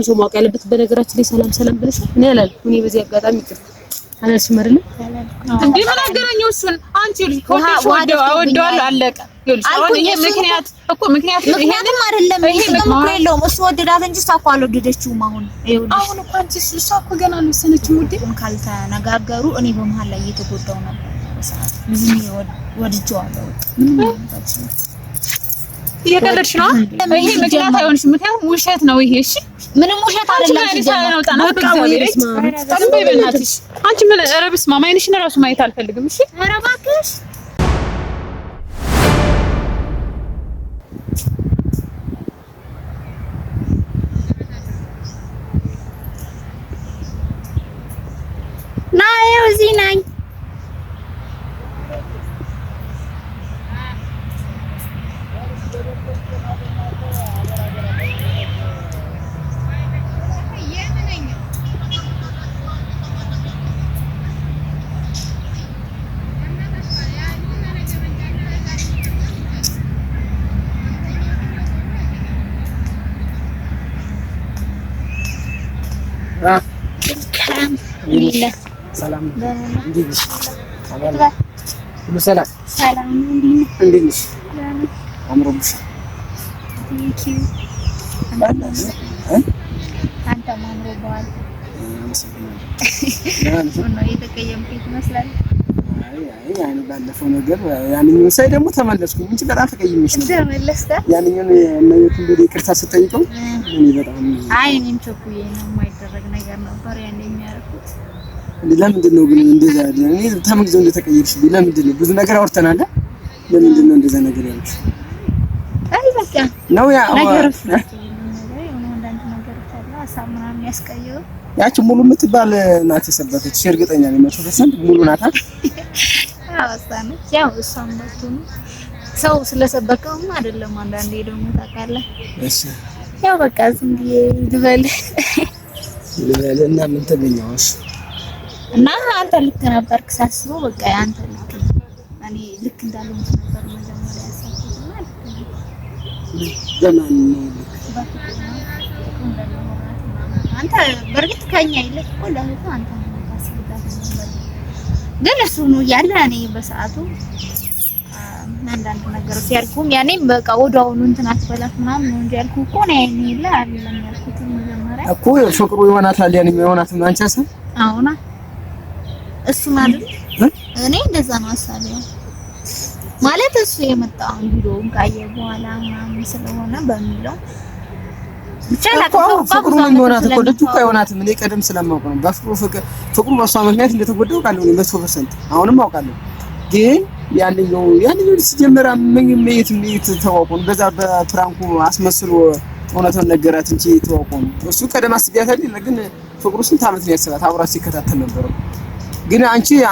ሰው ማወቅ ያለበት በነገራችን ላይ ሰላም ብለሽ እኔ አላልኩም። እኔ በዚህ አጋጣሚ ይቅርታ አላልሽም አይደል እንዴ? ምን አገናኘው እሱን? አንቺ ልጅ ኮንሽ ወደዋለሁ አለቀ። ይኸውልሽ አሁን ይሄ ምክንያት ይሄንም አይደለም። ይሄ ጥቅም የለውም። እሱ ወደዳት እንጂ እሷ እኮ አልወደደችውም። አሁን እኮ አንቺ እሷ እኮ ገና አልወሰነችም። ውዴ ካልተነጋገሩ እኔ በመሃል ላይ እየተጎዳው ነበር። ብዙ ወድጄዋለሁ። እየቀለድሽ ነው። ይሄ ምክንያት አይሆንሽም። ምክንያቱም ውሸት ነው ይሄ። እሺ ምንም ውሸት አይደለም። አንቺ ምን ኧረ በስመ አብ አይንሽን እራሱ ማየት አልፈልግም። እሺ ኧረ እባክሽ ናይ እዚህ ነኝ። ሰላም እንዴት ነሽ? ሰላም እንዴት ነሽ? አምሮብሽ አንተ ማምሮባል ያን ባለፈው ነገር ያንኛው ሳይ ደግሞ ተመለስኩኝ እንጂ በጣም ተቀይሜሽ ነው። ያንኛው እናየት እንደ ይቅርታ ስትጠይቀው እኔ በጣም እኔም ቸኩዬ ነው የማይደረግ ነገር ነበር ያኔ የሚያደርጉት። ለምንድን ነው ግን እንደዛ እኔ ተመግዘው እንደተቀየርሽብኝ ለምንድን ነው? ብዙ ነገር አውርተናል። ለምንድን ነው እንደዛ ነገር ያልኩሽ? በቃ ነው ያ ነገር አሳምናም ያስቀየው ያቺ ሙሉ የምትባል ናት የሰበተች እርግጠኛ ነኝ 100% ሙሉ ናት። አሳምናች ያው እሷም ነው ሰው ስለሰበከው አይደለም። አንዳንዴ ደግሞ ታውቃለህ። እሺ ያው በቃ ዝም ብዬ ልበልና ምን ተገኘውሽ? እና አንተ ልክ ነበርክ ሳስበው በቃ አንተ ልክ እኔ ልክ እንዳለው ነበር መጀመሪያ ያሰብኩት ማለት ነው። ዘመን አንተ በርግጥ ከኛ ይልቅ እኮ ለህቱ አንተ ነው ታስብታት ነበር። ግን እሱ ነው ያለ እኔ በሰዓቱ አንዳንድ ነገር ሲያልኩም ያኔም በቃ ወዳውኑ እንትን አትበላት ምናምን ነው እንጂ ያልኩ እኮ ነው ያኔ ይላ አይደለም ያልኩት መጀመሪያ እኮ ፍቅሩ ይሆናታል ያኔ ይሆናት ነው አንቺ አሰብ አሁን እሱ ማለት እኔ እንደዛ ነው ሐሳቤው ማለት እሱ የመጣው ቪዲዮውን ካየ በኋላ ምናምን ስለሆነ በሚለው ብቻ ፍቅሩ ምን ይሆናት እኮ ልጅ እኮ አይሆናትም። እኔ ቀደም ስለማውቅ ነው ፍቅሩ በሷ ምክንያት እንደተጎዳው ቃል ነው 100% አሁንም አውቃለሁ። ግን ያንኛው ሲጀመር ምን ተዋቆን በዛ በፕራንኩ አስመስሎ እውነቱን ነገራት እንጂ ተዋቆን እሱ ቀደም አስቢያታል። ግን ፍቅሩ ስንት ዓመት ነው ያሰባት አብራ ሲከታተል ነበር። ግን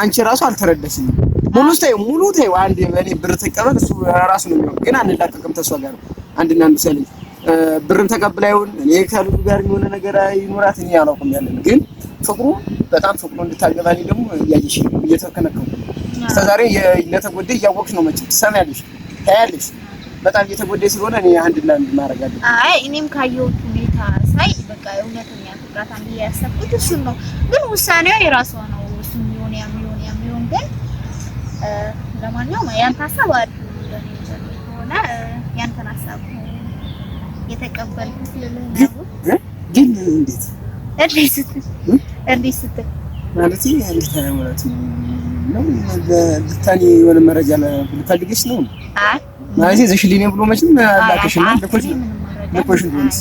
አንቺ ራሱ አልተረዳሽም። ሙሉ ተይው አንዴ በእኔ ብር ተቀበል እሱ ራሱ ነው የሚሆነው። ግን አንላቀቅም ተሷ ጋር አንድና አንዱ ሰልኝ ብርም ተቀብላይውን እኔ ከልጁ ጋር የሆነ ነገር ይኖራት እኔ አላውቅም ያለን። ግን ፍቅሩ በጣም ፍቅሩ እንድታገባኝ ደግሞ ያይሽ እየተከነከው እስከዛሬ ለተጎደ እያወቅሽ ነው መቼም ትሰማያለሽ ታያለሽ። በጣም እየተጎደ ስለሆነ እኔ አንድና አንድ ማድረግ አለብኝ። እኔም ካየሁት ሁኔታ ሳይ በቃ እውነተኛ ፍቅራት አንድ ያሰብኩት እሱ ነው። ግን ውሳኔው የራሷ ነው። እሱ የሚሆን ያሚሆን ግን ለማንኛውም ያን ሐሳብ ሆነ ያንተን ሐሳብ የተቀበልኩት ለለና ግን እንዴት ስትል ማለት ማለት ነው ለታኒ የሆነ መረጃ ልፈልግሽ ነው ማለት ዘሽሊኔ ብሎ መቼም አላከሽና ለኮሽ እንደሆነስ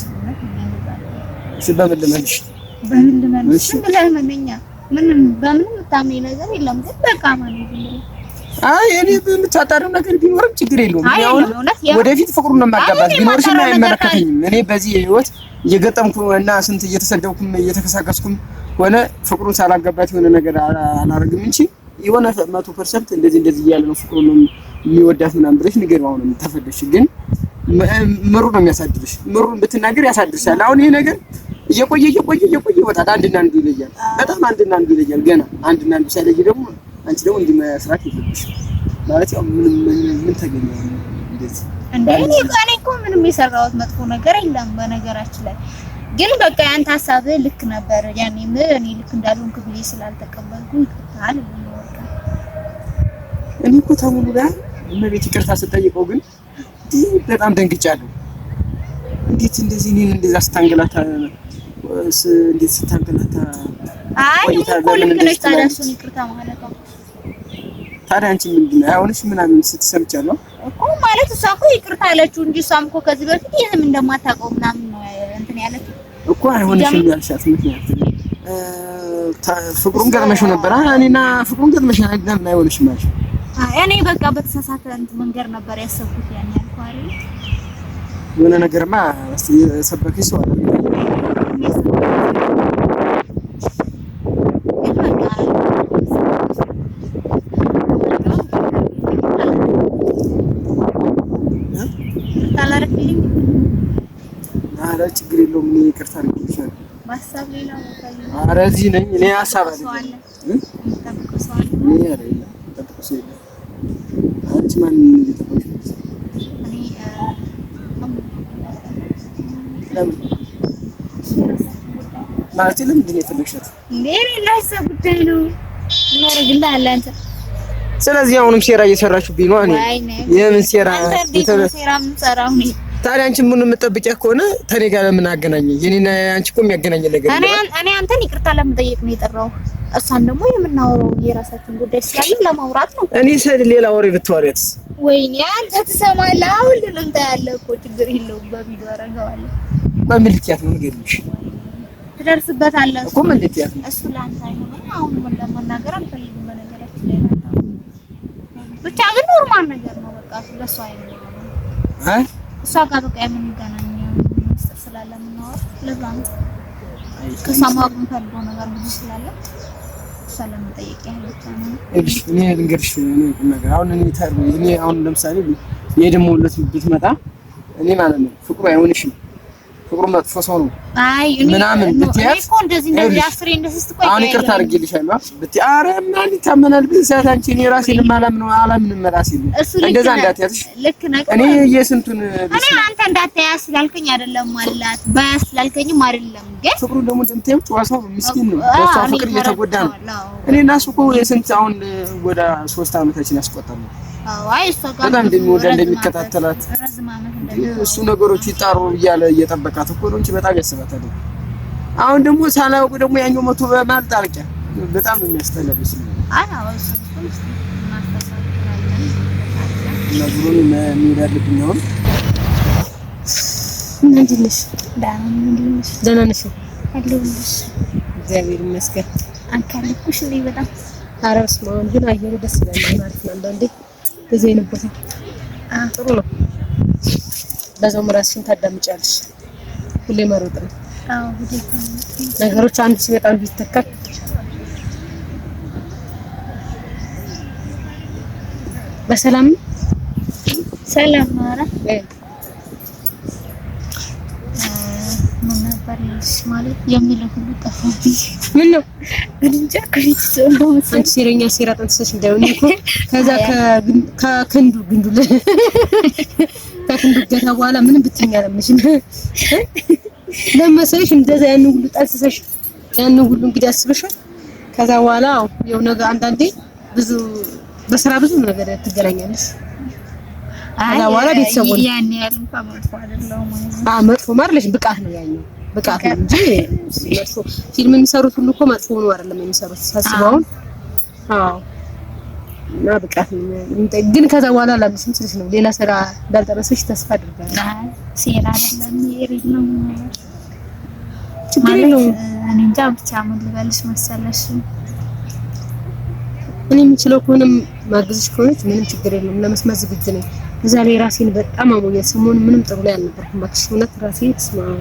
በመለመንሽ ለምንኛ በምን ታምኝ ነገር የለም። ግን በቃ ማለት ነው እኔ በምታጣረው ነገር ቢኖርም ችግር የለውም። ያው ወደፊት ፍቅሩን ነው ማጋባት ቢኖርሽና አይመለከተኝም። እኔ በዚህ ህይወት እየገጠምኩ እና ስንት እየተሰደብኩም እየተከሳከስኩም ሆነ ፍቅሩን ሳላጋባት የሆነ ነገር አላረግም እንጂ የሆነ 100% እንደዚህ እያለ ነው ፍቅሩን የሚወዳት ምናምን ብለሽ ንገሪው። አሁን ተፈደሽ ግን ምሩ ነው የሚያሳድርሽ። ምሩን ብትናገር ያሳድርሻል። አሁን ይሄ ነገር እየቆየ ወጣት አንድና አንዱ ይለያል። በጣም አንድና አንዱ ይለያል። ገና አንድና አንዱ ሳይለይ ደግሞ አንቺ ደግሞ እንዲህ መስራት የለብሽ ማለት ያው ምን ተገኘው እንደዚህ እኔ እኮ ምንም የሰራሁት መጥፎ ነገር የለም። በነገራችን ላይ ግን በቃ ያንተ ሐሳብ ልክ ነበር። ያኔም እኔ ልክ እንዳልሆንክ ብዬ ስላልተቀበልኩኝ ይቅርታል ወርቃ እኔ እኮ ተሙሉ ጋር እመቤት ይቅርታ ስጠይቀው ግን በጣም ደንግጫለሁ። እንዴት እንደዚህ እኔን እንደዛ ስታንገላታ እንዴት ስታንገላታ ቆይታ ለምን እንደዚህ ታዳሱን ይቅርታ ማለት ነው። ታዲያ አንቺ ምንድነው አይሆንሽ ምናምን ስትሰምቻለሁ እኮ ማለት እሷ እኮ ይቅርታ አለችው እንጂ እሷም እኮ ከዚህ በፊት ይሄም እንደማታውቀው ምናምን ነው እንትን ያለችው እኮ አይሆንሽም ያልሻት ምክንያት ፍቅሩን ገጥመሽው ነበር እኔና ፍቅሩን ገጥመሽና ለምን አይሆንሽም ማለት እኔ በቃ በተሳሳተ እንትን መንገር ነበር ያሰብኩት ያን ያልኩህ አይደል የሆነ ነገርማ ሰበከሽ ሰው አለ ችግር የለውም እኔ ይቅርታ አድርጌልሻለሁ በሀሳብ ሌላ ወጣኝ ኧረ እዚህ ነኝ እኔ ሀሳብ አለኝ እኔ አይደለም ተጠቅሶ ይላል አንቺ ማን እንደተጠቅሶ እኔ ለምን ማለት ለምንድን ነው የፈለግሻት እንዴ ለሀሳብ ጉዳይ ነው እናደርግልሃለን አንተ ስለዚህ አሁንም ሴራ እየሰራችሁብኝ ነው እኔ የምን ሴራ ምን ሰራው ነው ታዲያ አንቺ ምን የምትጠብቂያ ከሆነ ተኔ ጋር ለምን አገናኘኝ? የኔና አንቺ እኮ የሚያገናኝ ነገር እኔ አንተን ይቅርታ ለመጠየቅ ነው የጠራው። እሷን ደግሞ የምናወራው የራሳችን ጉዳይ ስላለ ለማውራት ነው። እኔ ሰድ ሌላ ወሬ ብትወሪያትስ? ወይኔ አንተ ትሰማለህ? ሁሉንም ታያለህ እኮ ችግር የለውም። በቪዲዮ አደርገዋለሁ። በምን ልትያት ነው ንገሪኝ። ትደርስበታለህ እኮ ምን ልትያት ነው? እሱ ላንተ አይሆንም። አሁን ምን ለመናገር አልፈልግም። በነገራችን ላይ ብቻ ግን ኖርማል ነገር ነው። በቃ ለሷ አይሆንም። እሷ ጋር በቃ የምንገናኘው ሚስጥር ስላለ የምናወራው ለዛ ነው። ከሰማው የምፈልገው ነገር ብዙ ስላለ ሰላም ጠይቄ ያለች ነው። እኔ ልንገርሽ ነገር አሁን እኔ አሁን ለምሳሌ የደሞለት ብትመጣ እኔ ማለት ነው ፍቅሩ አይሆንሽም ፍቅሩ መጥፎ ሰው ነው ምናምን ብትያት እኮ እንደዚህ አስሬ እንደዚህ ስትቆይ አሁን ይቅርታ አድርጌልሻለሁ ብትይ ኧረ ማን ይታመናል ብትያት አንቺ እኔ ራሴን አላምንም ራሴን እንደዛ እንዳትያትሽ ልክ ነህ እኔ የስንቱን እኔ አንተ እንዳትያዝ ስላልከኝ አይደለም ማለት ባያስ ስላልከኝም አይደለም ግን ፍቅሩ ደግሞ እንደምታየው ጨዋታው ምስኪን ነው በሷ ፍቅር እየተጎዳ ነው እኔ እና እሱ እኮ የስንት አሁን ወደ 3 አመታችን ያስቆጣል አይ እሱ ጋር በጣም እንደሚከታተላት እሱ ነገሮች ይጣሩ እያለ እየጠበቃት እኮ ነው እንጂ በጣም ያስባታል። አሁን ደግሞ ሳላውቅ ደግሞ ያኛው መቶ በማልጣርቂያ በጣም ነው የሚያስተላልፍ ነው። አዎ እሱ ነገሩን የሚያደርግኝ ነው። ምንድን ነሽ? ደህና ነሽ? አለሁልሽ። እግዚአብሔር ይመስገን። አንካልኩሽ ነው በጣም ኧረ በስመ አብ ግን አየሩ ደስ ይላል ማለት ነው። አንዳንዴ በዚህ አይነት ቦታ ጥሩ ነው። በዛውም ራስሽን ታዳምጫለሽ። ሁሌ መሮጥ ነው። አዎ ሁሌ ነገሮች አንድ ሲመጣ አንዱ ይተካል። በሰላም ሰላም ነው። ኧረ ምን ነበር ማለት የሚለው ሁሉ ጠፋብኝ። ምን ነው እንጃ ከይተሰው አንቺ ሴረኛ ሴራ ጠንሰሽ እንዳይሆን እኮ ከዛ ከክንዱ ግንዱ ከክንዱ ገታ በኋላ ምንም ብትኛ ለምንሽም ለመሰለሽ እንደዛ ያን ሁሉ ጠንሰሽ ያን ሁሉ እንግዲህ አስበሻል። ከዛ በኋላ ያው ነገር አንዳንዴ ብዙ በስራ ብዙ ነገር ትገናኛለሽ። ከዛ በኋላ ቤተሰቦች ያን ያህል እንኳን መጥፎ አይደለም ማለት መጥፎ ማርለሽ ብቃት ነው ያኛው ብቃት ነው እንጂ መጥፎ ፊልም የሚሰሩት ሁሉ እኮ መጥፎ ነው አይደለም የሚሰሩት ሳስበው አዎ እና ብቃት ነው ግን ከዛ በኋላ ለምንም ስለሽ ነው ሌላ ስራ እንዳልጠረሰሽ ተስፋ አድርጋለሁ። ሴራ አይደለም ይሄድ ነው ችግር የለውም። እኔ እንጃ ብቻ ምን ልበልሽ መሰለሽ እኔ የምችለው ከሆነም ማግዝሽ ከሆነች ምንም ችግር የለውም። ለመስማት ዝግጁ ነኝ። እዛ ላይ ራሴን በጣም አሞኛል። ሰሞኑን ምንም ጥሩ ላይ አልነበርኩም። ባክሽ እውነት ራሴን ተስማማ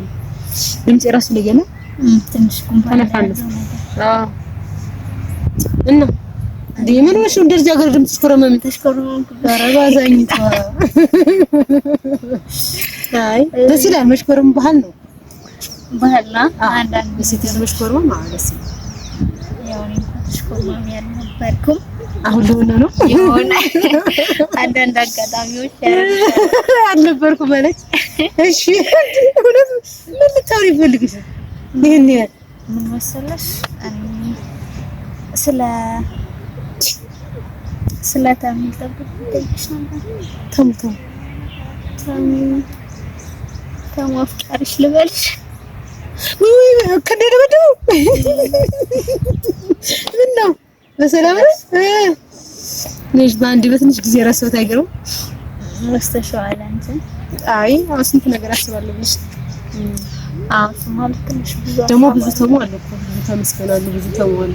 ድምጽ ራሱ ለየለ ትንሽ ጉንፋን አዎ እና ምን ነው እንደዚህ ሀገር ድምጽ ኮረመም ተሽኮረመም ተረባዛኝ አይ ደስ ይላል። መሽኮረም ባህል ነው ባህልና አንዳንድ ሴት ልጅ መሽኮረም ማለት ነው። ያው እኔ ተሽኮርማሚ አልነበርኩም። አሁን ለሆነ ነው የሆነ አንዳንድ አጋጣሚዎች አልነበርኩም ማለት እሺ። እውነት ምን ልታወሪ ፈልግሽ? ይሄን ያህል ምን መሰለሽ ስለ ተሚል ጠብቀሽ ነበር። ተማፍቀርሽ ልበልሽ ወይ ከደረበደው ምን ነው በሰላም ነሽ? በአንድ በትንሽ ጊዜ ረሳሁት። አይገርም ወስተሻለ አንተ። አይ ስንት ነገር አስባለሁ ብለሽ ማለት ትንሽ ብዙ ደግሞ ብዙ ተሟል እኮ ብዙ ተመስገናሉ። ብዙ ተሟል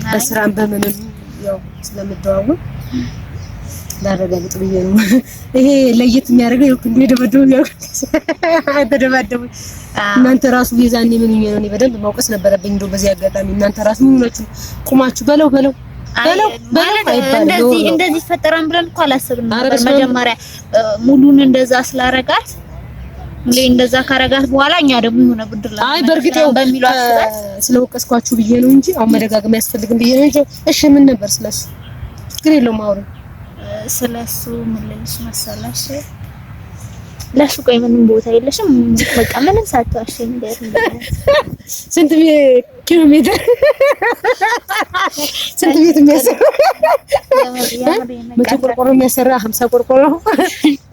በስራም በምንም ያው ስለምደዋወል ላረጋግጥ ብዬ ነው። ይሄ ለየት የሚያደርገው ይልኩ እንደደበደቡ ያው ተደባደቡ። እናንተ ራሱ የዛኔ ምን ሆኜ ነው? እኔ በደንብ ማውቀስ ነበረብኝ። እንደው በዚህ አጋጣሚ እናንተ ራሱ ምን ሆናችሁ ቁማችሁ በለው እንደዚህ ፈጠራን ብለን እኮ አላሰብንም ነበር መጀመሪያ። ሙሉን እንደዛ ስላረጋት ሙሉ እንደዛ ካረጋት በኋላ እኛ ደግሞ የሆነ ብድር ላይ አይ በርግጥ ያው በሚለው አስባት ስለወቀስኳችሁ ብዬ ነው እንጂ አሁን መደጋገም ያስፈልግም ብዬ ነው እንጂ። እሺ ምን ነበር ስለሱ? ችግር የለውም አውሪ። ስለሱ ምን ልልሽ መሰለሽ? ለሱ ቆይ ምንም ቦታ የለሽም በቃ ምንም ሳትዋሽ እንደዚህ ስንት ኪሎ ሜትር ስንት ቤት የሚያሰራ 100 ቆርቆሮ የሚያሰራ 50 ቆርቆሮ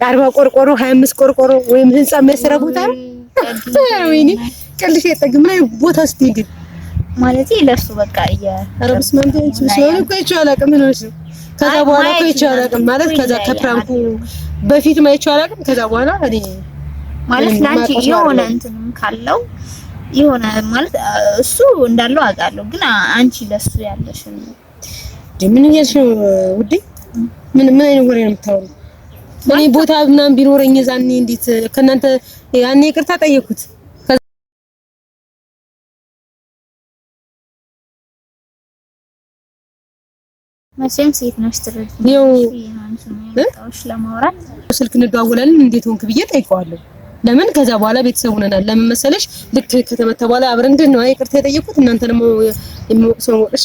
40 ቆርቆሮ 25 ቆርቆሮ ወይም ህንጻ የሚያሰራ ቦታ ነው። ወይኔ ቀልሽ የጠግም ላይ ቦታ ስትሄድ ማለት ለሱ በቃ አረብስ ማምጣት ስለሆነ እኮ ይቻላል አቅም ነው እሱ። ከዛ በኋላ እኮ ይቻላል አቅም ማለት ከዛ ከፕራንኩ በፊት ማይቻል አቅም ከዛ በኋላ እኔ ማለት ላንቺ የሆነ እንትንም ካለው የሆነ ማለት እሱ እንዳለው አውቃለሁ፣ ግን አንቺ ለሱ ያለሽ ምን እያልሽ ነው ውዴ? ምን አይነት ወሬ ነው የምታወሪው? እኔ ቦታ ምናምን ቢኖረኝ ዛኔ እንዴት ከእናንተ ያኔ ይቅርታ ጠየኩት። መቼም ሴት ነሽ ትረጂኛለሽ ለማውራት ስልክ እንደዋወላለን እንዴት ሆንክ ብዬ ጠይቀዋለሁ። ለምን ከዛ በኋላ ቤተሰብ ሆነናል። ለምን መሰለሽ ልክ ከተመታ በኋላ አብረን እንድን ነው ይቅርታ የጠየኩት። እናንተ ደግሞ የሚወቅሰው ወቅሽ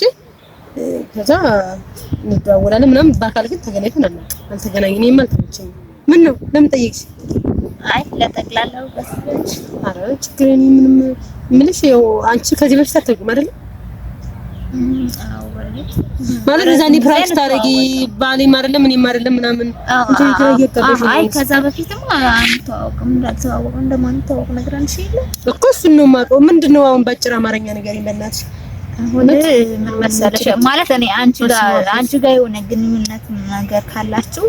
ከዛ እንደዋወላለን ምናምን በአካል ግን ተገናኝተን አልተገናኘንም። እኔም አልተመቸኝም። ምን ነው ለምን ጠየቅሽ? አይ ለጠቅላላው በስልሽ አረ ችግር የለም ምንም ምንሽ ያው አንቺ ከዚህ በፊት አታውቂም አይደል? ማለት ዛኔ ፕራክቲስ ታረጊ ባሌም አይደለም እኔም አይደለም ምናምን እንጂ ከየቀደሽ አይ ከዛ በፊትም አንተዋወቅም እንዳልተዋወቅ እንደማንተዋወቅ ነግረንሽ የለ እኮ እሱን ነው የማውቀው። ምንድነው አሁን ባጭር አማርኛ ነገር ይመናትሽ አሁን ምን መሰለሽ ማለት እኔ አንቺ ጋር የሆነ ግንኙነት ነገር ካላችሁ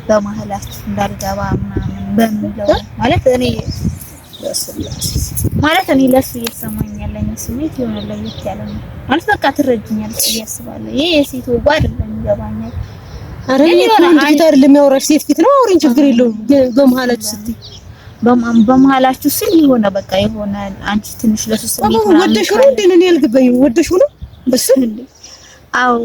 በመሀላችሁ እንዳልገባ ምናምን በሚለው ማለት እኔ ለሱ እየሰማኝ ያለኝ ስሜት የሆነ ለየት ያለ ነው ማለት በቃ ትረጅኛለሽ እያስባለሁ። ይሄ የሴት ወጓ አይደለም ይገባኛል። አረ እኔ ወንድ ፊት አይደለም ያወራሽ ሴት ፊት ነው አውሪኝ ችግር የለውም። በመሀላችሁ ስትይ በመሀላችሁ ስል የሆነ በቃ የሆነ አንቺ ትንሽ ለሱ ስሜት ነው ወደሽ ነው እንዴ? እኔ አልገባኝም። ወደሽ ነው በስ እንዴ? አው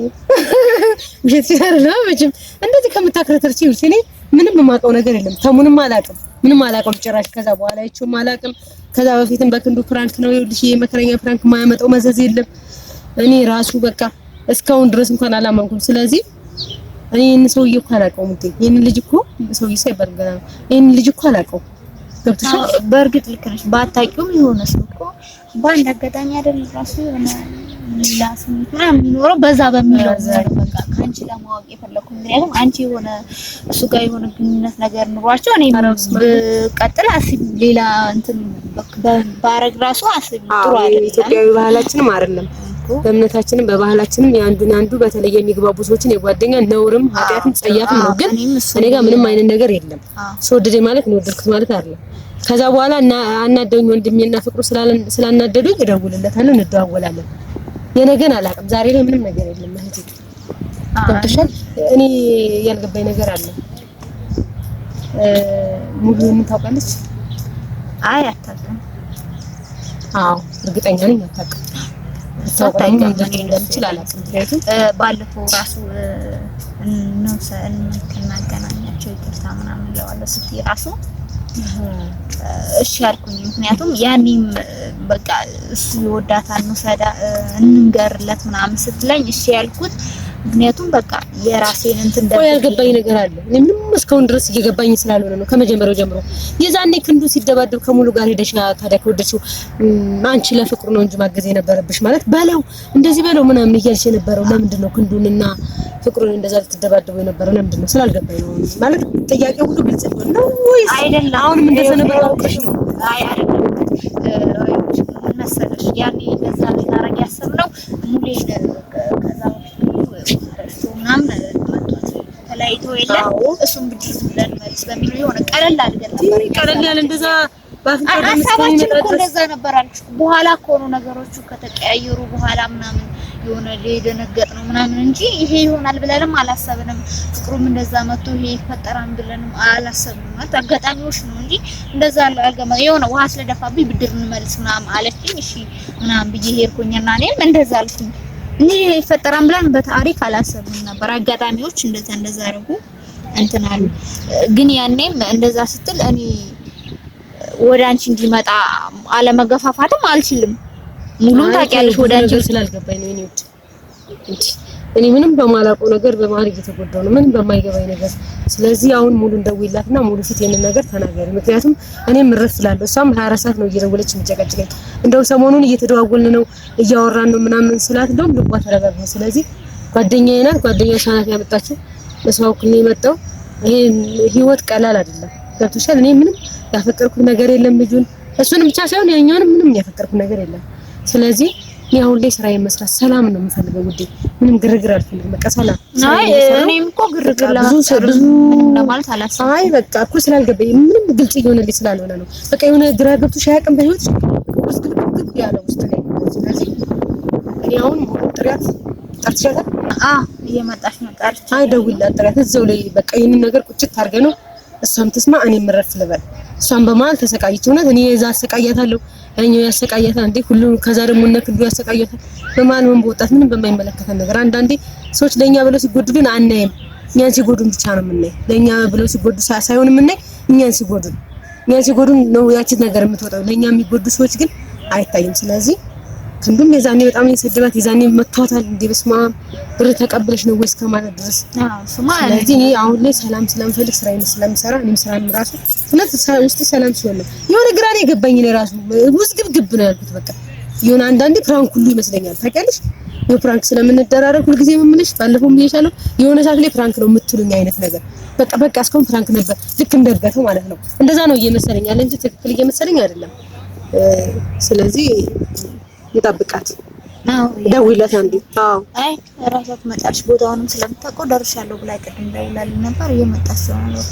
ጀት ያረና መቼም እንደዚህ ከምታከረተርቺ እኔ ምንም የማውቀው ነገር የለም። ተሙንም አላውቅም ምንም አላውቅም ጭራሽ። ከዛ በኋላ አይቼውም አላውቅም። ከዛ በፊትም በክንዱ ፍራንክ ነው ይኸውልሽ፣ ይሄ መከረኛ ፍራንክ የማያመጣው መዘዝ የለም። እኔ ራሱ በቃ እስካሁን ድረስ እንኳን አላመንኩም። ስለዚህ እኔ ይሄን ሰውዬ እኮ አላውቀውም እንዴ! ይሄን ልጅ እኮ ሰውዬ ሳይባል ገና ይሄን ልጅ እኮ አላውቀውም። ገብቶሻል? በእርግጥ ልክ ነሽ። ባታውቂውም የሆነ ሰው እኮ በአንድ አጋጣሚ አይደል ራሱ የሆነ ላስምት ምናምን የሚኖረው በዛ በሚለው በቃ ካንቺ ለማወቅ የፈለኩት ምክንያቱም አንቺ የሆነ እሱ ጋር የሆነ ግንኙነት ነገር ኑሯቸው እኔ ቀጥል አስቢ ሌላ እንትን ባረግ ራሱ አስቢ ጥሩ አይደለም። ኢትዮጵያዊ ባህላችንም አይደለም በእምነታችንም በባህላችንም ያንዱን አንዱ በተለየ የሚግባቡ ሰዎችን የጓደኛ ነውርም ኃጢአትም ጸያፍም ነው። ግን እኔ ጋር ምንም አይነት ነገር የለም። ሰወደደ ማለት ነው ወደድኩት ማለት አይደለም። ከዛ በኋላ አናደውኝ ወንድሜና ፍቅሩ ስላናደዱኝ እደውልለታለሁ፣ እንደዋወላለን። የነገን አላውቅም። ዛሬ ላይ ምንም ነገር የለም እህቴ ገብቶሻል? እኔ ያልገባኝ ነገር አለ። ሙሉውን ታውቃለች? አይ አታውቅም። አዎ እርግጠኛ ነኝ አታውቅም። ታውቃለች እንደምችል አላውቅም። ምክንያቱም ባለፈው ራሱ ነው እናገናኛቸው ይቅርታ ምናምን ለዋለ ስትይ ራሱ እሺ አልኩኝ። ምክንያቱም ያኔም በቃ እሱ ይወዳታል ነው ሰዳ እንንገርለት ምናምን ስትለኝ እሺ ያልኩት ምክንያቱም በቃ የራሴን እንትን ደስ ያልገባኝ ነገር አለ። እኔ ምንም እስካሁን ድረስ እየገባኝ ስላልሆነ ነው ከመጀመሪያው ጀምሮ የዛኔ ክንዱ ሲደባደብ ከሙሉ ጋር ሄደሽ ታዲያ ከወደድሽው አንቺ ለፍቅሩ ነው እንጂ ማገዝ የነበረብሽ ማለት በለው እንደዚህ በለው ምናምን እያልሽ የነበረው ለምንድን ነው ክንዱንና ፍቅሩን እንደዛ ልትደባደቡ የነበረው ለምንድን ነው ስላልገባኝ ነው ማለት ጥያቄው ሁሉ ግልጽ ነው ወይ አይደለም? አሁንም እንደዛ ነበር አውቀሽ ነው? አይ አይደለም መሰለሽ ያኔ እንደዛ ልናረግ ያሰብነው ሙሌ ከዛ ምናምን ተለያይቶ የለ እሱም ብድር ብለን መልስ በሚለው የሆነ ቀለል አድርገን ነበር። ቀለል ያለ እንደዛ ሀሳባችን እኮ እንደዛ ነበር አልኩሽ። በኋላ እኮ ነው ነገሮቹ ከተቀያየሩ በኋላ ምናምን የሆነ የደነገጥ ነው ምናምን እንጂ ይሄ ይሆናል ብለንም አላሰብንም። ፍቅሩም እንደዛ መጥቶ ይሄ ይፈጠራል ብለንም አላሰብንም። ማለት አጋጣሚዎች ነው እንጂ እንደዛ አልገማ የሆነ ውሃ ስለደፋብኝ ብድር እንመልስ ምናምን አለችኝ። እሺ ምናምን ብዬ ሄድኩኝና እኔም እንደዛ አልኩኝ። እኔ ይፈጠራል ብለን በታሪክ አላሰብንም ነበር። አጋጣሚዎች እንደዛ አደረጉ እንትን አሉ። ግን ያኔም እንደዛ ስትል እኔ ወደ አንቺ እንዲመጣ አለመገፋፋትም አልችልም። ሙሉን ታውቂያለሽ ወደ አንቺ ስላልገባኝ ነው እኔ እንጂ እኔ ምንም በማላውቀው ነገር በመሀል እየተጎዳው ነው ምንም በማይገባኝ ነገር። ስለዚህ አሁን ሙሉ እንደውይላትና ሙሉ ፊት የነ ነገር ተናገሪ። ምክንያቱም እኔም ምረፍ ስላለው እሷም 24 ሰዓት ነው እየደወለች የምጨቀጭቀኝ። እንደው ሰሞኑን እየተደዋወልን ነው እያወራን ነው ምናምን ስላት እንደውም ልቧ ተረጋጋ። ስለዚህ ጓደኛዬ ናት ጓደኛዬ ሳናት ያመጣችው ለሰው ሁሉ የመጣው ይሄ ህይወት ቀላል አይደለም። ገብቶሻል? እኔ ምንም ያፈቀርኩት ነገር የለም ልጁን እሱንም ብቻ ሳይሆን ያኛውንም ምንም ያፈቀርኩት ነገር የለም። ስለዚህ ያው ላይ ስራ የመስራት ሰላም ነው የምፈልገው ውዴ። ምንም ግርግር አልፈልግም። በቃ ሰላም። አይ እኔም እኮ ግርግር ብዙ ለማለት አላሰብኩም። አይ በቃ እኮ ስላልገባኝ ምንም ግልጽ እየሆነልኝ ስላልሆነ ነው። በቃ የሆነ ግራ ገብቶሽ አያውቅም በህይወት ውስጥ ግብ ያለ ውስጥ ላይ። ስለዚህ እኔ አሁን ጥሪያት ጠርትሻታል? እየመጣች ነው ጠርቻ። አይ ደውይላት ጥሪያት እዛው ላይ በቃ ይሄንን ነገር ቁጭት አድርገህ ነው እሷም ትስማ እኔም ምረፍ ልበል። እሷም በመሀል ተሰቃየች። እውነት እኔ የዛ አሰቃያታለሁ ያኛው ያሰቃያታል እንዴ ሁሉ ከዛ ደግሞ ነክዱ ያሰቃያታል። በመሀል ምን በወጣት ምንም በማይመለከተን ነገር አንዳንዴ ሰዎች ለኛ ብለው ሲጎዱልን አናይም። እኛን ሲጎዱን ብቻ ነው የምናይ። ለኛ ብለው ሲጎዱ ሳይሆን የምናይ እኛን ሲጎዱን ነው ያቺ ነገር የምትወጣው። ለኛ የሚጎዱ ሰዎች ግን አይታይም። ስለዚህ ክንዱም የዛኔ በጣም የሰደባት የዛኔ መቷታል። እንዴ በስማ ብር ተቀበለሽ ነው ወይስ ከማለት ድረስ ስለዚህ እኔ አሁን ላይ ሰላም ስለምፈልግ ስራዬን ስለምሰራ እኔም ስራን ራሱ እውነት ውስጥ ሰላም ሲሆን ነው የሆነ ግራ ነው የገባኝ። እኔ ራሱ ውዝግብግብ ነው ያልኩት። በቃ የሆነ አንዳንዴ ፕራንክ ሁሉ ይመስለኛል። ታውቂያለሽ የፕራንክ ስለምንደራረግ ሁሉ ጊዜ የምልሽ ባለፈው ብዬሻለሁ። የሆነ ሰዓት ላይ ፕራንክ ነው የምትሉኝ አይነት ነገር በቃ እስካሁን ፕራንክ ነበር ልክ እንደገተው ማለት ነው። እንደዛ ነው እየመሰለኝ ያለ እንጂ ትክክል እየመሰለኝ አይደለም። ስለዚህ ይጠብቃት ነው ደውይላት አንዴ። አይ ራሷ ትመጣለች። ቦታውንም ስለምታውቀው ደርሻለሁ ብላ ቅድም ደውላልኝ ነበር። እየመጣች ነው።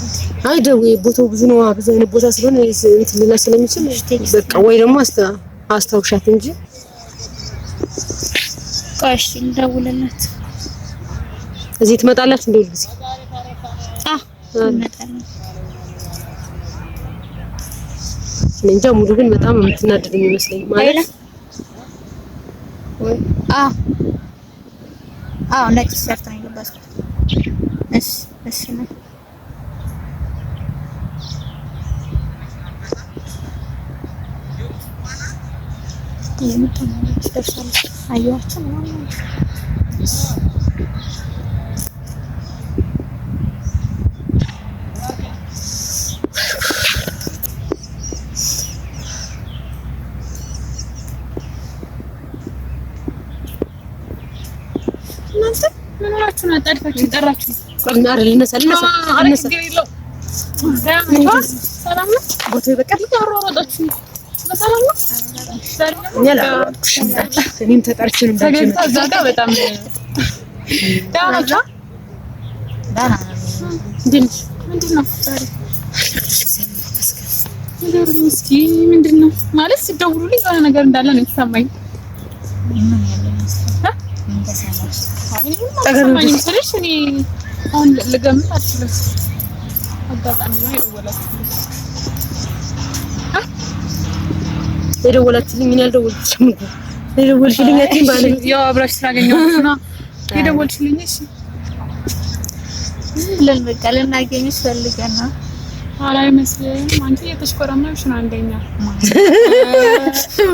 አይ ደውይ ቦታው ብዙ ነው ብዙ አይነት ቦታ ስለሆነ እንትን ሊላ ስለሚችል በቃ ወይ ደግሞ አስታውሻት እንጂ ቆይሽ እንደውልላት። እዚህ ትመጣላችሁ እንደው ልጅ እንመጣለን። እንጃ ሙሉ ግን በጣም የምትናደድ የሚመስለኝ ማለት ነጭ ሰርታ ነው የለበስኩት። እሺ ነው የምትመጣው ደርሳለች። አየኋቸው ምናምን ምን ሆናችሁ ነው አጣድፋችሁ የጠራችሁ? ቆናር ልነሳ ሰላም ነው ቦታው በቃ ያሮሮጣችሁ በሰላም ነው። እኔም ተጠርቼ ነው ተገኝታ እዛ ጋር በጣም ደህና ናቸው። ምንድን ነው ዛሬ ንገሩኝ እስኪ ምንድን ነው ማለት ሲደውሉልኝ የሆነ ነገር እንዳለ ነው የተሰማኝ። ተገናኝ ስለሽ እኔ አሁን ልገምት አልችልም። አጋጣሚ ነው የደወላችሁልኝ ምን ያልደወልኩሽም እኮ የደወልሽልኝ አትይም ባለቤት ያው አብራሽ ስላገኘሁና የደወልሽልኝ። እሺ ብለን በቃ ልናገኝሽ ፈልገና አላይመስልም። አንቺ የተሽኮረመምሽ ነው አንደኛ።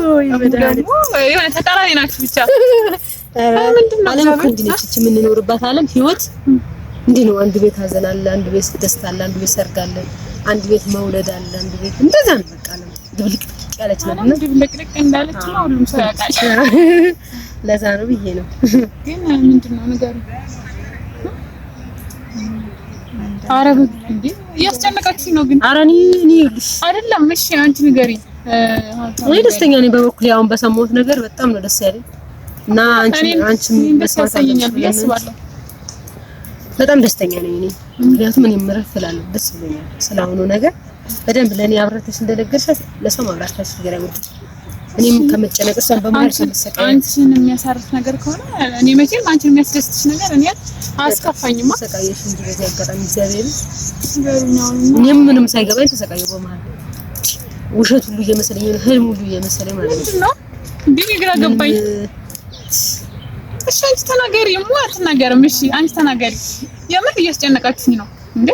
ወይ መድኃኒት የሆነ ተቃራኒ ናችሁ ብቻ። ምንድነው ዓለም እኮ እንዲህ ነች። የምንኖርባት ዓለም ህይወት እንዲህ ነው። አንድ ቤት ሀዘን አለ፣ አንድ ቤት ደስታ አለ፣ አንድ ቤት ሰርግ አለ፣ አንድ ቤት መውለድ አለ፣ አንድ ቤት እንደዛ ነው። በቃ ዓለም ድብልቅልቅ ያለች ነው እና ድብልቅልቅ እንዳለች ነው ሁሉም ሰው ያውቃል። ለዛ ነው ብዬ ነው። ግን ምንድነው ነገሩ? ኧረ እንዴ እያስጨነቃችኝ ነው። ግን ኧረ እኔ ይኸውልሽ አይደለም። እሺ አንቺ ንገሪኝ። እኔ ደስተኛ ነኝ በበኩሌ። አሁን በሰማሁት ነገር በጣም ነው ደስ ያለኝ እና አንቺም መስማት ያሰኘኛል ብዬ አስባለሁ። በጣም ደስተኛ ነኝ እኔ። ምክንያቱም እኔ ምረፍ እላለሁ። ደስ ብሎኛል ስለአሁኑ ነገር በደንብ ለእኔ አብረተሽ እንደነገርሻት ለሰው ማብራታሽ ይገራል። እኔም ከመጨነቅ እሷን በመሀል ከመሰቀል አንቺን የሚያሳርፍ ነገር ከሆነ እኔ መቼም አንቺን የሚያስደስትሽ ነገር እኔ አያስከፋኝማ። ተሰቃየሽ እንጂ በዚህ አጋጣሚ እግዚአብሔር እኔም ምንም ሳይገባኝ ተሰቃየሁ በመሀል። ውሸት ሁሉ እየመሰለኝ ነው፣ ህልም ሁሉ እየመሰለኝ ማለት ነው። እንዴ ግራ ገባኝ። እሺ አንቺ ተናገሪ። ሞት ነገርም እሺ አንቺ ተናገሪ። የምር እያስጨነቃችኝ ነው እንዴ?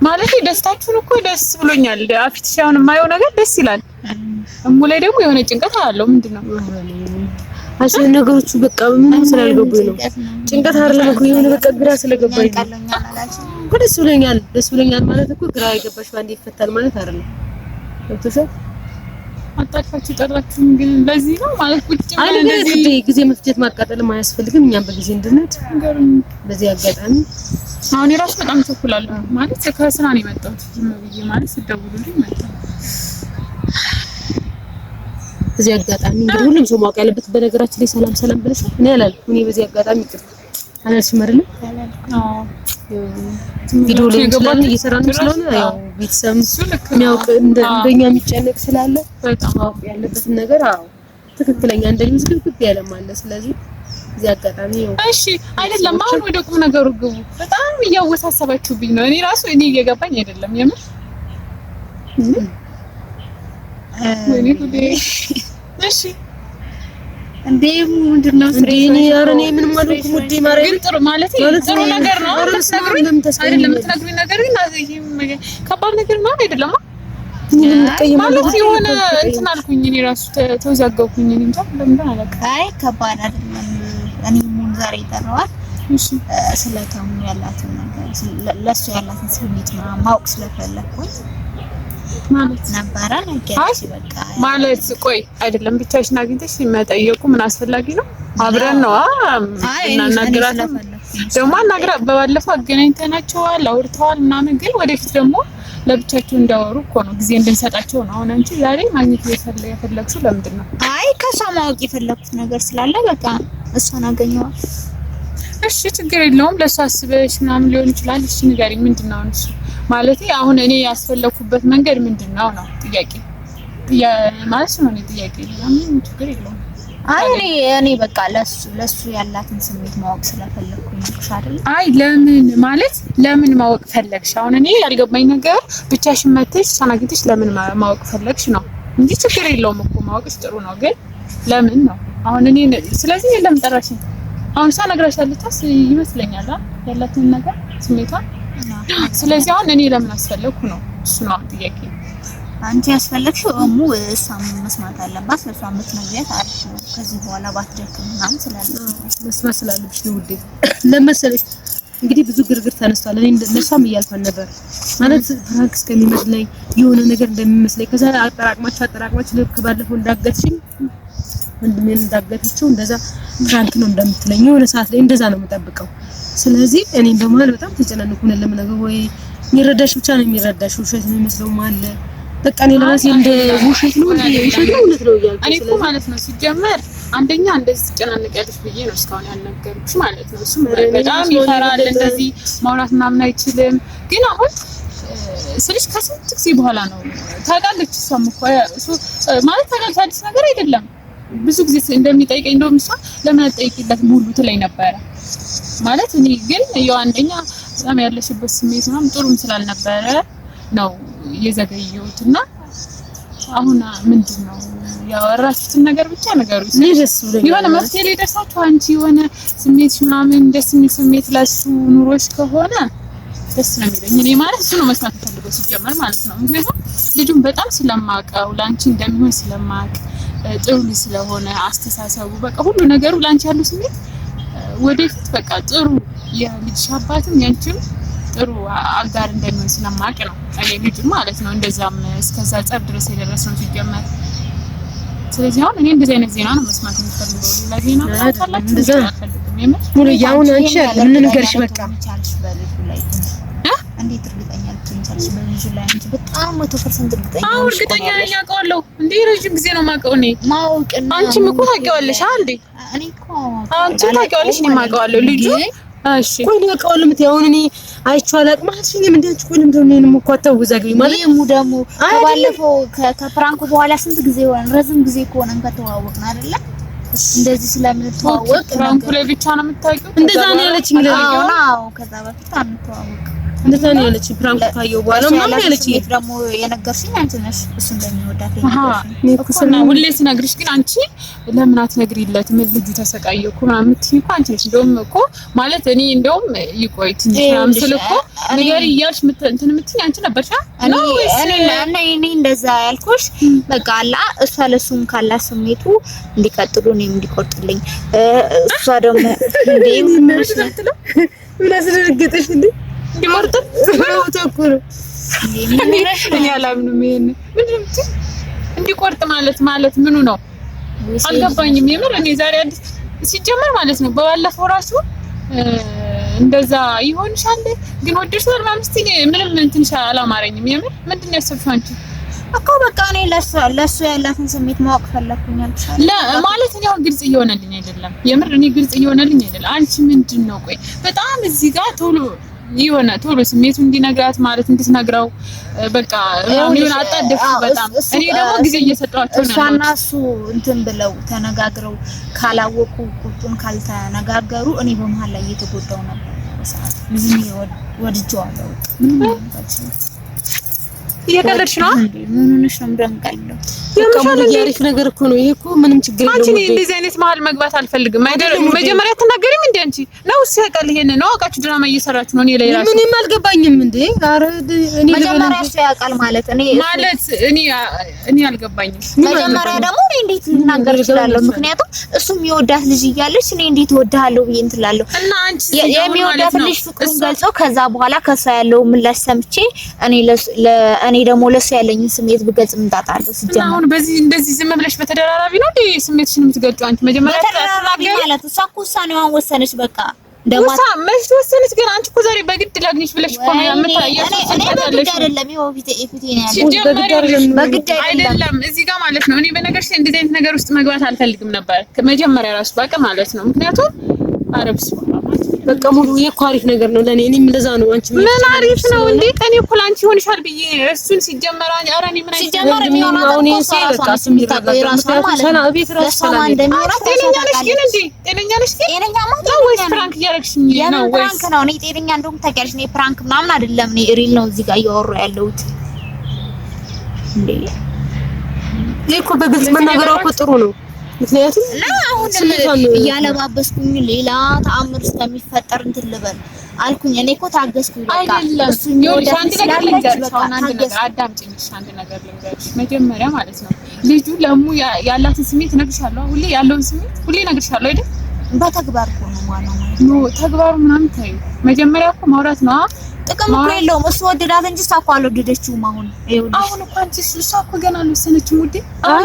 ማለት ደስታችሁን እኮ ደስ ብሎኛል። አፊትሽ አሁን የማየው ነገር ደስ ይላል። እሙ ላይ ደግሞ የሆነ ጭንቀት አለው። ምንድነው አሽ ነገሮቹ በቃ ምንም ስላልገቡኝ ነው። ጭንቀት አይደለም እኮ የሆነ በቃ ግራ ስለገባኝ ነው። ደስ ብሎኛል። ደስ ብሎኛል ማለት እኮ ግራ የገባሽ ባንዴ ይፈታል ማለት አይደለም። ወጥተሽ አጣጣፋችሁ ጠራችሁ ግን ለዚህ ነው ማለት ቁጭ ማለት እንደዚህ ጊዜ መፍጀት ማቃጠልም አያስፈልግም። እኛም በጊዜ እንድንሄድ በዚህ አጋጣሚ አሁን የራሱ በጣም ተኩላለሁ ማለት ከስራ ነው የመጣሁት። ዝም ብዬ ማለት ስደውሉልኝ መጣሁ። በዚህ አጋጣሚ እንግዲህ ሁሉም ሰው ማወቅ ያለበት በነገራችን ላይ ሰላም ብለሽ እኔ አላልኩም። እኔ በዚህ አጋጣሚ ይቅርታ አላልሽም አይደል? አዎ ቪዲዮ ላይ እንችላለን እየሰራን ስለሆነ ያው ቤተሰብ የሚያውቅ እንደኛ የሚጨነቅ ስላለ በጣም ማወቅ ያለበትን ነገር አዎ ትክክለኛ እንደዚህ ዝግብግብ ያለም አለ። ስለዚህ እዚህ አጋጣሚ ነው እሺ አይደለም። አሁን ወደ ቁም ነገሩ ግቡ። በጣም እያወሳሰባችሁብኝ ነው። እኔ ራሱ እየገባኝ አይደለም የምር ወይኔ ጉዴ። እሺ እንዴ ምንድነው ስሬኔ ያረኔ ምንም ማለት ጉዴ ማረኝ ግን ጥሩ ማለት ጥሩ ነገር ነው። አይደለም ተነግሩኝ ነገር ግን አዘይም ከባድ ነገር ነው አይደለም ማለት የሆነ እንትን አልኩኝ። እኔ ራሱ ተወዛገብኩኝ። እኔ እንጃ ለምን አላውቅም። አይ ከባድ አይደለም። እኔ ምን ዛሬ ይጠራዋል። እሺ ስለታሙ ያላትን ነገር ለሱ ያላትን ስሜት ማወቅ ስለፈለኩኝ ማለት ነበረ ነገር በቃ ማለት ቆይ አይደለም ብቻሽን አግኝተሽ መጠየቁ ምን አስፈላጊ ነው? አብረን ነው እናናግራት ደግሞ አናግራ በባለፈው አገናኝተናቸዋል አውርተዋል ምናምን ግን ወደፊት ደግሞ ለብቻቸው እንዳወሩ እኮ ነው ጊዜ እንድንሰጣቸው ነው። አሁን አንቺ ዛሬ ማግኘት የፈለግሽው ለምንድን ነው? አይ ከሷ ማወቅ የፈለኩት ነገር ስላለ በቃ እሷን አገኘዋል። እሺ ችግር የለውም። ለሷ አስበሽ ምናምን ሊሆን ይችላል። እሺ ንገሪኝ ምንድን ነው እሱ ማለት አሁን እኔ ያስፈለኩበት መንገድ ምንድነው ነው ጥያቄ ማለት ነው። እኔ ጥያቄ ምንም ችግር የለውም። አይ እኔ በቃ ለሱ ያላትን ስሜት ማወቅ ስለፈለኩኝ ነው አይደል? አይ ለምን ማለት ለምን ማወቅ ፈለግሽ? አሁን እኔ ያልገባኝ ነገር ብቻሽን መተሽ ሳናግኝተሽ ለምን ማወቅ ፈለግሽ ነው እንጂ ችግር የለውም እኮ ማወቅሽ ጥሩ ነው። ግን ለምን ነው አሁን እኔ ስለዚህ ለምን ጠራሽኝ? አሁን ሳናግራሻለታስ ይመስለኛል ያላትን ነገር ስሜቷን። ስለዚህ አሁን እኔ ለምን አስፈለግኩ ነው እሱ ነው ጥያቄ። አንቺ ያስፈለግሽው እሙ እሷም መስማት አለባት። ለሷ የምትነግሪያት አሪፍ ነው። ከዚህ በኋላ ባትደክም ምናምን መስማት ስላለብሽ ነው ውዴ። ለመሰለሽ እንግዲህ ብዙ ግርግር ተነስቷል። እኔ ለሷም እያልኳት ነበር ማለት ፍራንክ እስከሚመስለኝ የሆነ ነገር እንደሚመስለኝ ከዛ አጠራቅማችሁ ልክ ባለፈው እንዳገትሽኝ ወንድሜን እንዳገተችው እንደዛ ፍራንክ ነው እንደምትለኝ የሆነ ሰዓት ላይ እንደዛ ነው የምጠብቀው። ስለዚህ እኔም በመሀል በጣም ተጨናንኩኝ። ለምን ወይ የሚረዳሽ ብቻ ነው የሚረዳሽ ውሸት ነው የሚመስለው ማለት በቃ እኔ ለራሴ እንደ ውሸት ነው እንደ ውሸት ነው እውነት ነው እያልኩ እኔ እኮ ማለት ነው ሲጀመር አንደኛ እንደዚህ ትጨናነቂያለሽ ብዬ ነው እስካሁን ያልነገርኩሽ ማለት ነው። እሱም በጣም ይፈራል እንደዚህ ማውራት ምናምን አይችልም። ግን አሁን ስልሽ ከስንት ጊዜ በኋላ ነው ታውቃለች። እሷም እኮ እሱ ማለት ታውቃለች አዲስ ነገር አይደለም። ብዙ ጊዜ እንደሚጠይቀኝ እንደውም እሷ ለምን አትጠይቂለት ሙሉ ትለኝ ነበረ ማለት እኔ ግን ያው አንደኛ በጣም ያለሽበት ስሜት ምናምን ጥሩም ስላልነበረ ነው የዘገየሁትና አሁን ምንድነው ያወራችሁትን ነገር ብቻ ነገሩኝ። የሆነ መፍትሄ ላይ ደርሳችሁ አንቺ የሆነ ስሜት ምናምን ደስ የሚል ስሜት ለሱ ኑሮሽ ከሆነ ደስ ነው የሚለኝ። እኔ ማለት እሱ ነው መስማት ፈልገው የምፈልገው ሲጀመር ማለት ነው። ምክንያቱም ልጁን በጣም ስለማውቀው ላንቺ እንደሚሆን ስለማውቅ ጥሩ ልጅ ስለሆነ አስተሳሰቡ በቃ ሁሉ ነገሩ ላንቺ ያለው ስሜት ወደፊት በቃ ጥሩ የልጅ አባትም ያንቺም ጥሩ አጋር እንደሚሆን ስለማውቅ ነው እኔ ልጅ ማለት ነው እንደዛም እስከዛ ጸብ ድረስ የደረሰው ሲጀመር። ስለዚህ አሁን እኔ እንደዚህ አይነት ዜና ነው መስማት የምፈልገው። ሌላ ዜና ታላችሁ እንደዛ አልፈልግም። ሙሉ ያውን አንቺ ምን ነገርሽ በቃ እንዴት እርግጠኛ ልትሆኚ ቻልሽ? በልጁ ላይ አንቺ በጣም 100% እርግጠኛ ነሽ? አዎ እርግጠኛ ነኝ። አውቀዋለሁ እንዴ ረጅም ጊዜ ነው የማውቀው እኔ። ማወቅና አንቺም እኮ ታውቂዋለሽ እንዴ? እኔ እኮ አንቺ ታውቂዋለሽ እኔ የማውቀዋለሁ ልጁ። እሺ ቆይ ነው አውቀዋለሁ የምትይው አሁን እኔ አይቼው አላውቅም አልሽኝ። ምን እንዳንቺ ቆይ ለምንድን ነው እኔንም እኮ አታውዛግኝ ማለት ይሄ ደግሞ ከባለፈው ከፕራንኩ በኋላ ስንት ጊዜ ሆነ? ረጅም ጊዜ ከሆነን ከተዋወቅን አይደለ? እንደዚህ ስለምንተዋወቅ ፍራንኩ ላይ ብቻ ነው የምታውቂው? እንደዛ ነው ያለችኝ። አዎ ከዛ በፊት አንተዋወቅ እንደዛ ነው ያለችኝ። ፍራንኩ ካየው በኋላ ምንም ያለችኝ ደግሞ የነገርሽኝ አንቺ ነሽ እሱ እንደሚወዳት እኮና ሁሌ ስነግርሽ ግን አንቺ ለምን አትነግሪለትም? ልጁ ተሰቃየው እኮ ምናምን የምትይኝ እኮ አንቺ ነሽ። እንደውም እኮ ማለት እኔ እንደውም ይቆይ ትንሽ ምናምን ስል እኮ ንገሪ እያልሽ እንትን የምትይኝ አንቺ ነበርሽ። እኔ እንደዛ ያልኩሽ በቃ አላ እሷ ለሱም ካላት ስሜቱ እንዲቀጥሉ እኔም እንዲቆርጥልኝ እሷ ደግሞ ምን አስደነገጠሽ እንዴ? እንዲቆርጥ ነው ተኩር እኔ አላምንም። ይሄን ምንድን ነው እንዲቆርጥ ማለት ምኑ ነው አልገባኝም። የምር እኔ ዛሬ አዲስ ሲጀመር ማለት ነው በባለፈው ራሱ እንደዛ ይሆንሻል ግን ወደድሽው ማለት ምንም እንትን አላማረኝም። የምር ምንድን ነው ያሰብሽው አንቺ? እኮ በቃ እኔ ለሱ ያላትን ስሜት ማወቅ ፈለኩኝ አልኩሽ ማለት እኔ አሁን ግልጽ እየሆነልኝ አይደለም። የምር እኔ ግልጽ እየሆነልኝ አይደለም። አንቺ ምንድን ነው ቆይ በጣም እዚህ ጋር ቶሎ ስሜቱ እንዲነግራት ማለት እንድትነግረው በቃ ምን አጣደፍ በጣም እኔ ደግሞ ጊዜ እየሰጠኋቸው ነው። እሷና እሱ እንትን ብለው ተነጋግረው ካላወቁ ቁጡን ካልተነጋገሩ እኔ በመሃል ላይ እየተጎዳው ነበር። ዝም ወድጄዋለሁ። እየቀለድሽ ነው? ምን ሆነሽ ነው? እንደምቀልደው የምሻለ ያሪፍ ነገር እኮ ነው ይሄ እኮ ምንም ችግር የለውም። አንቺ እንደዚህ አይነት መሀል መግባት አልፈልግም። መጀመሪያ ተናገሪም እንዴ አንቺ ነው ሲያቀል ይሄን ነው አውቃችሁ ድራማ እየሰራችሁ ነው። እኔ ላይ ራሱ ምንም አልገባኝም እንዴ። ኧረ እኔ መጀመሪያ እሱ ያውቃል ማለት እኔ አልገባኝም። መጀመሪያ ደግሞ እኔ እንዴት ልናገር እችላለሁ? ምክንያቱም እሱም የወዳት ልጅ እያለች እኔ እንዴት እወድሃለሁ ብዬ እንትን እላለሁ። እና አንቺ የሚወዳት ልጅ ፍቅሩን ገልጸው ከዛ በኋላ ከሷ ያለው ምላሽ ሰምቼ እኔ ደግሞ ለሱ ያለኝን ስሜት ብገልጽ ምን ጣጣለሁ? ሲጀመር አሁን በዚህ እንደዚህ ዝም ብለሽ በተደራራቢ ነው እንዴ ስሜትሽን የምትገልጪው? አንቺ መጀመሪያ በተደራራቢ ማለት እሷ እኮ ውሳኔዋን ወሰነች። በቃ ደማሳ መች ተወሰነች? ግን አንቺ እኮ ዛሬ በግድ ላግኝሽ ብለሽ እኮ ነው የምታያየው። በግድ አይደለም ይኸው ፊቴ ነው ያለው። በግድ አይደለም እዚህ ጋር ማለት ነው። እኔ በነገርሽ እንደዚህ አይነት ነገር ውስጥ መግባት አልፈልግም ነበር መጀመሪያ ራሱ በቃ ማለት ነው። ምክንያቱም አረብስ በቃ ሙሉ የኮ አሪፍ ነገር ነው ለኔ። እኔም እንደዛ ነው። አንቺ ምን አሪፍ ነው እንዴ? እኔ እኮ ላንቺ ይሆንሻል ብዬ እሱን ሲጀመር ኧረ እኔ ምን ሲጀመር የሚሆነው አሁን ይሄ በቃ ስሜት ራሱ ማለት ቤት ራሱ ሰላም እንደሚሆነው ጤነኛ ነሽ ግን እንዴ? ጤነኛ ነሽ ግን ጤነኛ ማለት ነው ወይስ ፍራንክ እያደረግሽኝ ነው? ወይስ ፍራንክ ነው? እኔ ጤነኛ እንደውም ታውቂያለሽ፣ እኔ ፍራንክ ምናምን አይደለም። እኔ ሪል ነው እዚህ ጋር እያወራሁ ያለሁት እንዴ። ይሄ እኮ በግልጽ መናገር እኮ ጥሩ ነው። ምክንያቱም አሁን እያለባበስኩኝ ሌላ ተአምር እስከሚፈጠር እንትን ልበል አልኩኝ። እኔ እኮ ታገስኩኝ። በቃ እሱ ይወልሽ አንድ ነገር ልንገርሽ፣ አዳምጪኝ። አንድ ነገር ልንገርሽ መጀመሪያ ማለት ነው ልጁ ለሙ ያላትን ስሜት እነግርሻለሁ። ሁሌ ያለውን ስሜት ሁሌ እነግርሻለሁ አይደል? በተግባር እኮ ነው ማለት ነው። ተግባሩ ምናምን ታዩ መጀመሪያ እኮ ማውራት ነው። ጥቅም እኮ የለውም። እሱ ወደዳት እንጂ እሷ እኮ አልወደደችውም። አሁን እኮ አንቺ እሷ እኮ ገና አልወሰነችም ውዴ።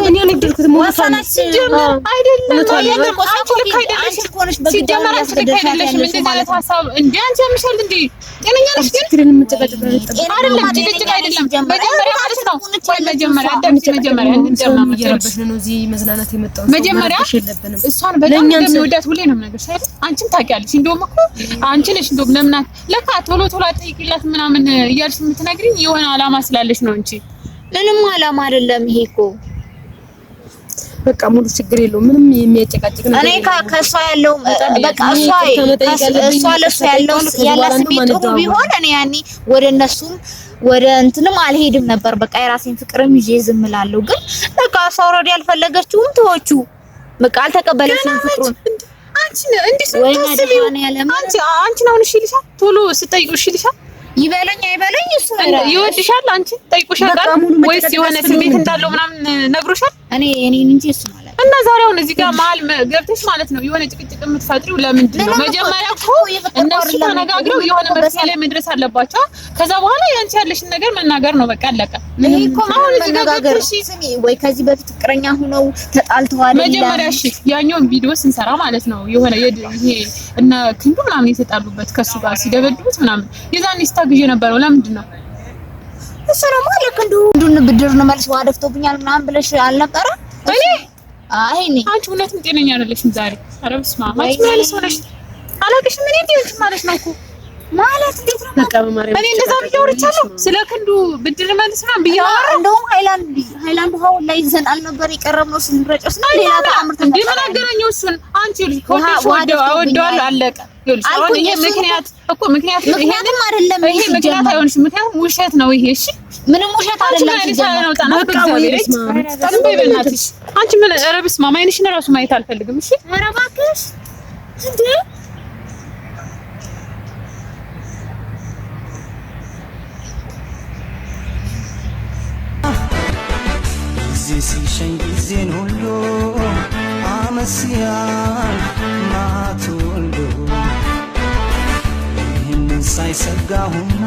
እኔ አልወደድኩትም። ወሰነች ሲጀመር አይደለም ሲጀመር አይደለሽም። እንደዚህ አይነት ሀሳብ እንደ አንቺ ያምሻል እንዴ? ጤነኛ ነሽ ግን አይደለም። ጭቅጭቅ አይደለም። መጀመሪያ ማለት ነው መጀመሪያ አዳምጪ። መጀመሪያ መጀመሪያ እሷን በጣም እንደሚወዳት ሁሌ ነው የምነግርሽ አይደል? አንቺም ታውቂያለሽ። እንደውም እኮ አንቺ ነሽ እንደውም ለምን ለካ ቶሎ አጠይቂላት ምናምን እያልሽ የምትነግሪኝ የሆነ አላማ ስላለሽ ነው እንጂ ምንም አላማ አይደለም። ይሄ እኮ በቃ ሙሉ ችግር የለውም። ምንም የሚያጨቃጭቅ ነገር እኔ ከሷ ያለው በቃ እሷ ለሷ ያለው ያላት ስሜት ጥሩ ቢሆን እኔ ያኔ ወደ እነሱም ወደ እንትንም አልሄድም ነበር። በቃ የራሴን ፍቅርም ይዤ ዝም እላለሁ። ግን በቃ እሷ ወረድ ያልፈለገችውም ተወቹ በቃ አልተቀበለችም ፍቅሩን። አንቺ ነው እንዴ? አንቺ ነው እሺ ይልሻል ቶሎ ስጠይቁ እሺ ይልሻል ይበለኝ አይበለኝ እሱ ይወድሻል አንቺ ጠይቁሻል ወይስ የሆነ ስሜት እንዳለው ምናምን ነግሮሻል? እኔ እንጂ እሱ ማለት እና ዛሬውን እዚህ ጋር መሀል ገብተሽ ማለት ነው የሆነ ጭቅጭቅ የምትፈጥሪው ለምንድን ነው? መጀመሪያ እኮ እነሱ ተነጋግረው የሆነ መፍትሄ ላይ መድረስ አለባቸው። ከዛ በኋላ ያንቺ ያለሽን ነገር መናገር ነው በቃ አለቀ። ይሄ እኮ መነጋገር ስሚ ወይ ከዚህ በፊት ፍቅረኛ ሆነው ተጣልተዋል። መጀመሪያ እሺ ያኛውን ቪዲዮ ስንሰራ ማለት ነው የሆነ ይሄ እና ክንዱ ምናምን የተጣሉበት ከሱ ጋር ሲደበድቡት ምናምን የዛኔ ስታግዥ የነበረው ለምንድን ነው? እሱ ደግሞ ለክንዱ ብድር ነው መልስ ዋደፍቶብኛል ምናምን ብለሽ አልነበረ? እኔ አይኔ አንቺ እውነትም ጤነኛ አይደለሽም ዛሬ። ኧረ በስመ አብ አንቺ ማለት ሆነሽ አላውቅሽም። እኔ እንዴት ማለት ነው እኮ ማለት እንዴት ነው በቃ በማርያም እኔ እንደዛ ብያወርቻለሁ ስለ ክንዱ ብድር መልስ ምናምን ብያወራ እንደውም ሃይላንድ ውሃው ላይ ይዘን አልነበር የቀረብነው ስንረጨስ ነው ሌላ ተአምር እንዴ ምን አገናኘው እሱን? አንቺ ልጅ ኮቴሽ ወደዋለሁ አለቀ። ይኸውልሽ አሁን ይሄ ምክንያት ምክንያቱም አይደለም ይሄ ምክንያት አይሆንሽ። ምክንያቱም ውሸት ነው ይሄ። እሺ ምንም ውሸት አይደለም። አንቺ ምን ኧረ በስመ አብ አይንሽን እራሱ ማየት አልፈልግም። እሺ ኧረ እባክሽ እንዴ ሲሸኝ ጊዜን ሁሉ አመስያል ማቱሉ ይህንን ሳይሰጋሁና